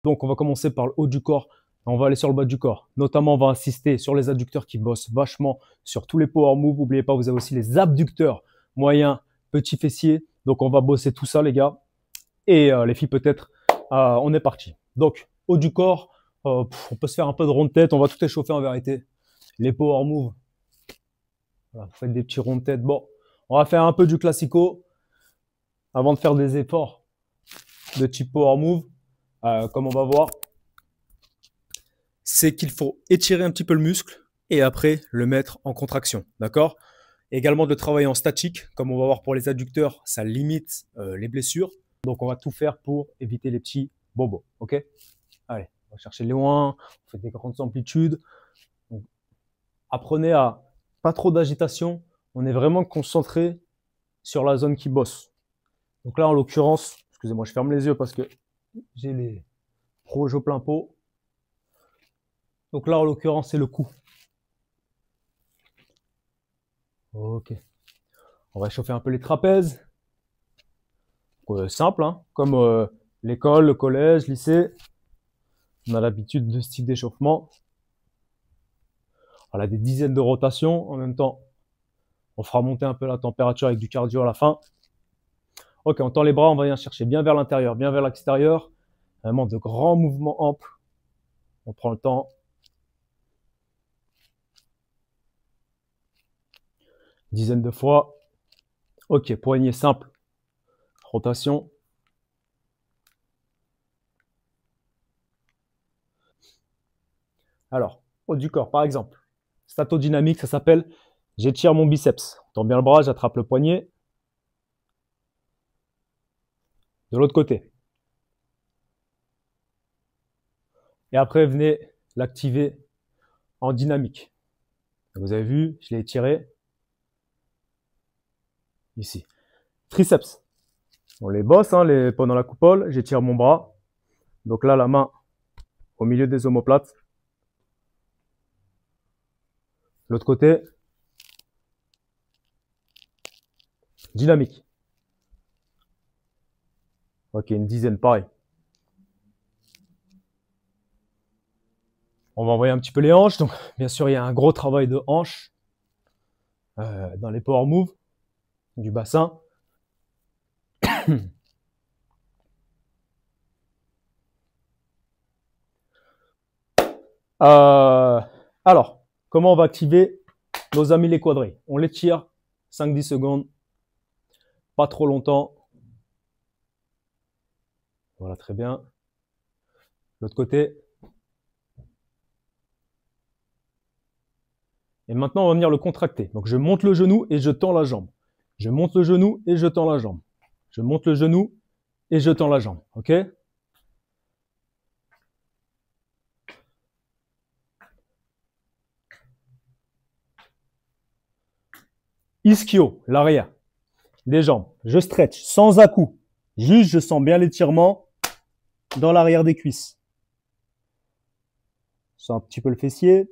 Donc, on va commencer par le haut du corps. On va aller sur le bas du corps. Notamment, on va insister sur les adducteurs qui bossent vachement sur tous les power moves. N'oubliez pas, vous avez aussi les abducteurs moyens, petits fessiers. Donc, on va bosser tout ça, les gars. Et les filles, peut-être, on est parti. Donc, haut du corps, on peut se faire un peu de rond de tête. On va tout échauffer en vérité. Les power moves. Voilà, vous faites des petits ronds de tête. Bon, on va faire un peu du classico avant de faire des efforts de type power move. Comme on va voir, c'est qu'il faut étirer un petit peu le muscle et après le mettre en contraction. D'accord? Également de le travailler en statique. Comme on va voir pour les adducteurs, ça limite les blessures. Donc, on va tout faire pour éviter les petits bobos. OK? Allez, on va chercher loin. On fait des grandes amplitudes. Donc, apprenez à pas trop d'agitation. On est vraiment concentré sur la zone qui bosse. Donc là, en l'occurrence, excusez-moi, je ferme les yeux parce que j'ai les projets au plein pot. Donc là, en l'occurrence, c'est le cou. Ok. On va chauffer un peu les trapèzes. Simple, hein, comme l'école, le collège, lycée. On a l'habitude de ce type d'échauffement. Voilà, des dizaines de rotations. En même temps, on fera monter un peu la température avec du cardio à la fin. Ok, on tend les bras, on va venir chercher bien vers l'intérieur, bien vers l'extérieur. Vraiment de grands mouvements amples. On prend le temps. Dizaines de fois. Ok, poignée simple. Rotation. Alors, haut du corps, par exemple. Statodynamique, ça s'appelle j'étire mon biceps. On tend bien le bras, j'attrape le poignet. De l'autre côté. Et après, venez l'activer en dynamique. Vous avez vu, je l'ai étiré. Ici. Triceps. On les bosse hein, pendant la coupole. J'étire mon bras. Donc là, la main au milieu des omoplates. L'autre côté. Dynamique. Ok, une dizaine, pareil. On va envoyer un petit peu les hanches. Donc, bien sûr, il y a un gros travail de hanches dans les power moves du bassin. Alors, comment on va activer nos amis les quadris? On les tire 5-10 secondes, pas trop longtemps. Voilà, très bien. L'autre côté. Et maintenant, on va venir le contracter. Donc, je monte le genou et je tends la jambe. Je monte le genou et je tends la jambe. Je monte le genou et je tends la jambe. OK? Ischio, l'arrière des jambes. Je stretch sans à-coup. Juste, je sens bien l'étirement dans l'arrière des cuisses. Je sens un petit peu le fessier.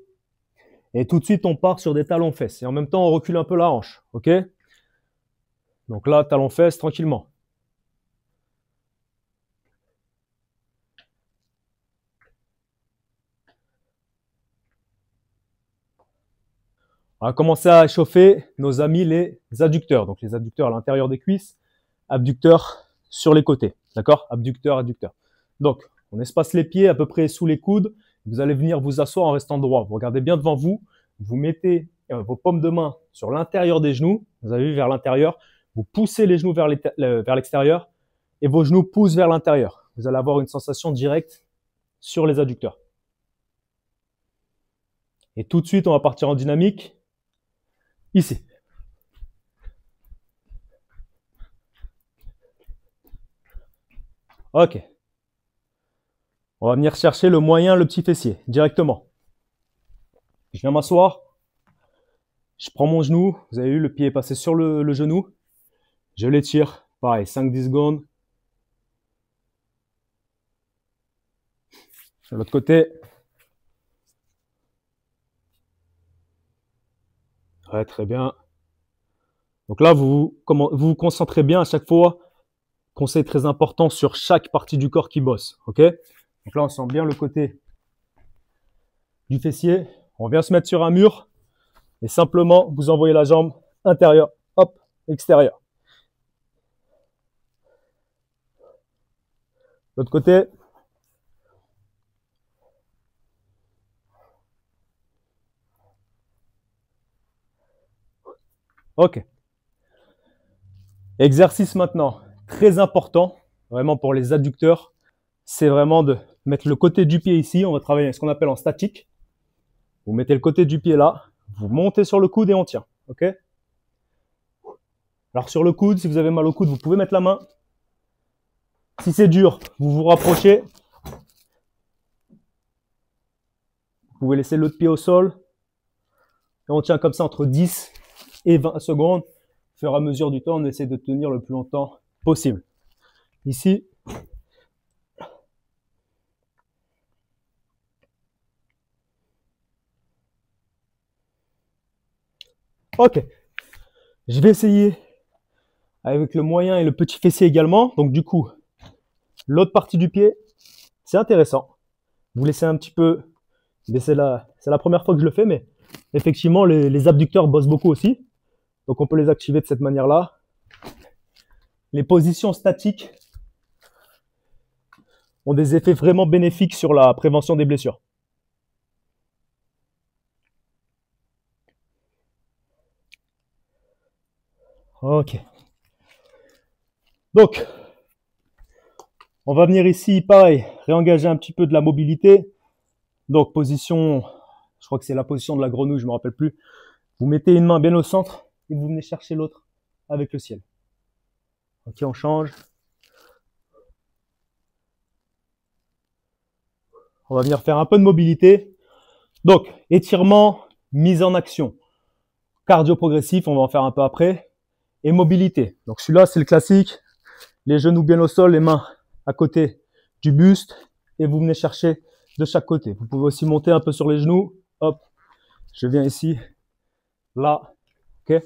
Et tout de suite, on part sur des talons-fesses. Et en même temps, on recule un peu la hanche. OK? Donc là, talons-fesses, tranquillement. On va commencer à chauffer nos amis les adducteurs. Donc les adducteurs à l'intérieur des cuisses, abducteurs sur les côtés. D'accord? Abducteurs, adducteurs. Donc, on espace les pieds à peu près sous les coudes. Vous allez venir vous asseoir en restant droit. Vous regardez bien devant vous. Vous mettez vos paumes de main sur l'intérieur des genoux. Vous avez vu vers l'intérieur. Vous poussez les genoux vers l'extérieur et vos genoux poussent vers l'intérieur. Vous allez avoir une sensation directe sur les adducteurs. Et tout de suite, on va partir en dynamique. Ici. Ok. On va venir chercher le moyen, le petit fessier, directement. Je viens m'asseoir. Je prends mon genou. Vous avez vu, le pied est passé sur le genou. Je l'étire. Pareil, 5-10 secondes. De l'autre côté. Ouais, très bien. Donc là, vous vous concentrez bien à chaque fois. Conseil très important sur chaque partie du corps qui bosse. Ok? Donc là, on sent bien le côté du fessier. On vient se mettre sur un mur et simplement, vous envoyez la jambe intérieure, hop, extérieure. L'autre côté. Ok. Exercice maintenant, très important, vraiment pour les adducteurs, c'est vraiment de mettre le côté du pied ici. On va travailler ce qu'on appelle en statique. Vous mettez le côté du pied là, vous montez sur le coude et on tient. Ok? Alors sur le coude, si vous avez mal au coude, vous pouvez mettre la main. Si c'est dur, vous vous rapprochez. Vous pouvez laisser l'autre pied au sol. Et on tient comme ça entre 10 et 20 secondes. Au fur et à mesure du temps, on essaie de tenir le plus longtemps possible. Ici. Ok. Je vais essayer avec le moyen et le petit fessier également. Donc du coup, l'autre partie du pied, c'est intéressant. Vous laissez un petit peu, c'est la première fois que je le fais, mais effectivement, les abducteurs bossent beaucoup aussi. Donc on peut les activer de cette manière-là. Les positions statiques ont des effets vraiment bénéfiques sur la prévention des blessures. Ok. Donc, on va venir ici, pareil, réengager un petit peu de la mobilité. Donc, position, je crois que c'est la position de la grenouille, je ne me rappelle plus. Vous mettez une main bien au centre et vous venez chercher l'autre avec le ciel. Ok, on change. On va venir faire un peu de mobilité. Donc, étirement, mise en action. Cardio progressif, on va en faire un peu après. Et mobilité. Donc celui-là, c'est le classique. Les genoux bien au sol, les mains à côté du buste. Et vous venez chercher de chaque côté. Vous pouvez aussi monter un peu sur les genoux. Hop, je viens ici. Là. Ok.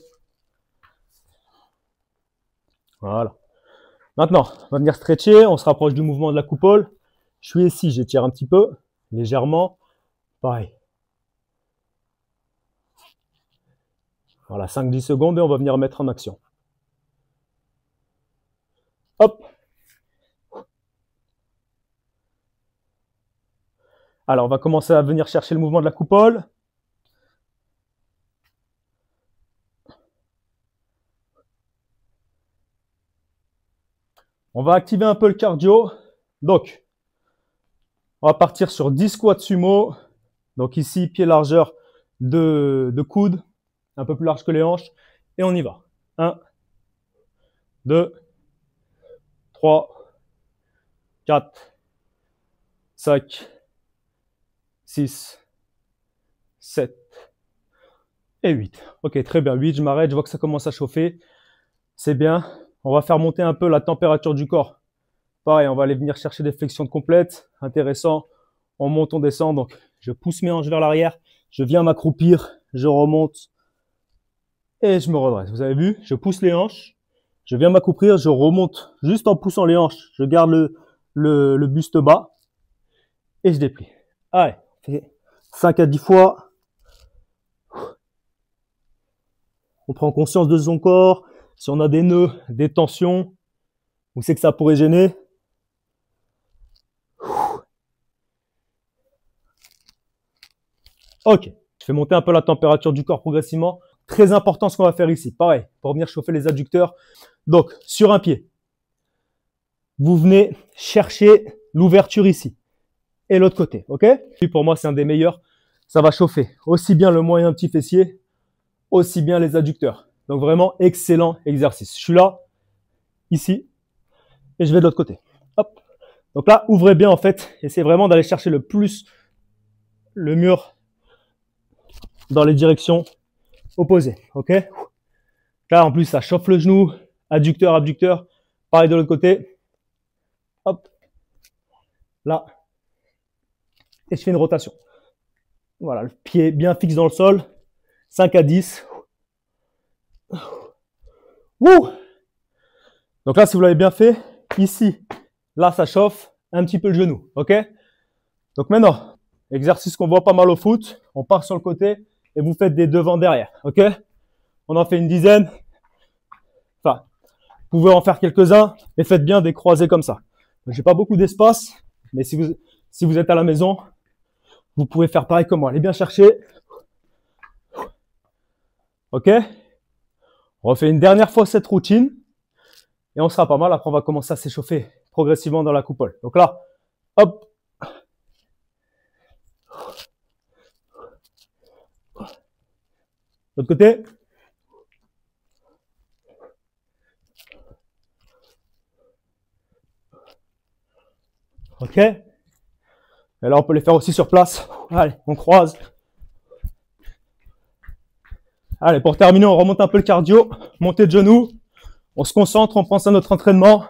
Voilà. Maintenant, on va venir stretcher. On se rapproche du mouvement de la coupole. Je suis ici, j'étire un petit peu, légèrement. Pareil. Voilà, 5-10 secondes et on va venir mettre en action. Hop. Alors, on va commencer à venir chercher le mouvement de la coupole. On va activer un peu le cardio. Donc, on va partir sur 10 squats sumo. Donc ici, pied largeur de coude, un peu plus large que les hanches. Et on y va. 1, 2, 3, 4, 5, 6, 7 et 8. Ok, très bien. 8, je m'arrête, je vois que ça commence à chauffer. C'est bien. On va faire monter un peu la température du corps. Pareil, on va aller venir chercher des flexions complètes. Intéressant. On monte, on descend. Donc, je pousse mes hanches vers l'arrière. Je viens m'accroupir. Je remonte. Et je me redresse. Vous avez vu? Je pousse les hanches. Je viens m'accroupir. Je remonte juste en poussant les hanches. Je garde le buste bas. Et je déplie. Allez, on fait 5 à 10 fois. On prend conscience de son corps. Si on a des nœuds, des tensions, où c'est que ça pourrait gêner. Ok, je fais monter un peu la température du corps progressivement. Très important ce qu'on va faire ici. Pareil, pour venir chauffer les adducteurs. Donc, sur un pied, vous venez chercher l'ouverture ici. Et l'autre côté, ok? Puis pour moi, c'est un des meilleurs. Ça va chauffer aussi bien le moyen petit fessier, aussi bien les adducteurs. Donc vraiment, excellent exercice. Je suis là, ici, et je vais de l'autre côté. Hop. Donc là, ouvrez bien en fait. Essayez vraiment d'aller chercher le plus le mur dans les directions opposées. Ok? Là, en plus, ça chauffe le genou. Adducteur, abducteur. Pareil de l'autre côté. Hop. Là. Et je fais une rotation. Voilà, le pied bien fixe dans le sol. 5 à 10. Wouh! Donc là, si vous l'avez bien fait, ici, là, ça chauffe un petit peu le genou. Ok? Donc maintenant, exercice qu'on voit pas mal au foot. On part sur le côté et vous faites des devants derrière. OK? On en fait une dizaine. Enfin, vous pouvez en faire quelques-uns et faites bien des croisés comme ça. J'ai pas beaucoup d'espace, mais si vous êtes à la maison, vous pouvez faire pareil que moi. Allez bien chercher. OK? On refait une dernière fois cette routine et on sera pas mal. Après, on va commencer à s'échauffer progressivement dans la coupole. Donc là, hop. L'autre côté. OK? Et là, on peut les faire aussi sur place. Allez, on croise. Allez, pour terminer, on remonte un peu le cardio. Montée de genoux. On se concentre, on pense à notre entraînement.